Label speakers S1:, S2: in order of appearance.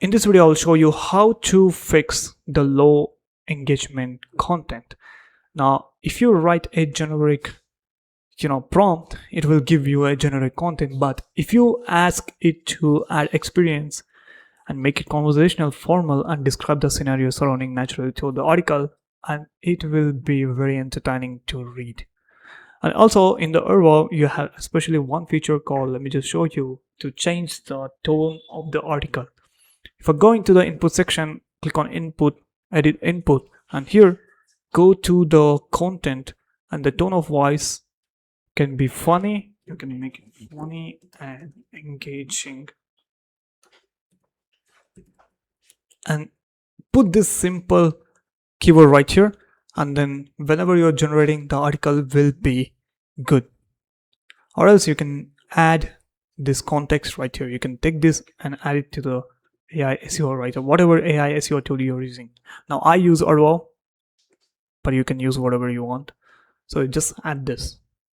S1: In this video, I'll show you how to fix the low engagement content. Now, if you write a generic prompt, it will give you a generic content, but if you ask it to add experience and make it conversational, formal, and describe the scenario surrounding naturally through the article, and it will be very entertaining to read. And also in the URL, you have especially one feature called, let me just show you, to change the tone of the article. If I go into the input section, click on input, edit input, and here go to the content, and the tone of voice can be funny. You can make it funny and engaging, and put this simple keyword right here, and then whenever you're generating, the article will be good. Or else you can add this context right here. You can take this and add it to the AI SEO Writer, whatever AI SEO tool you're using. Now I use URL, but you can use whatever you want. So just add this.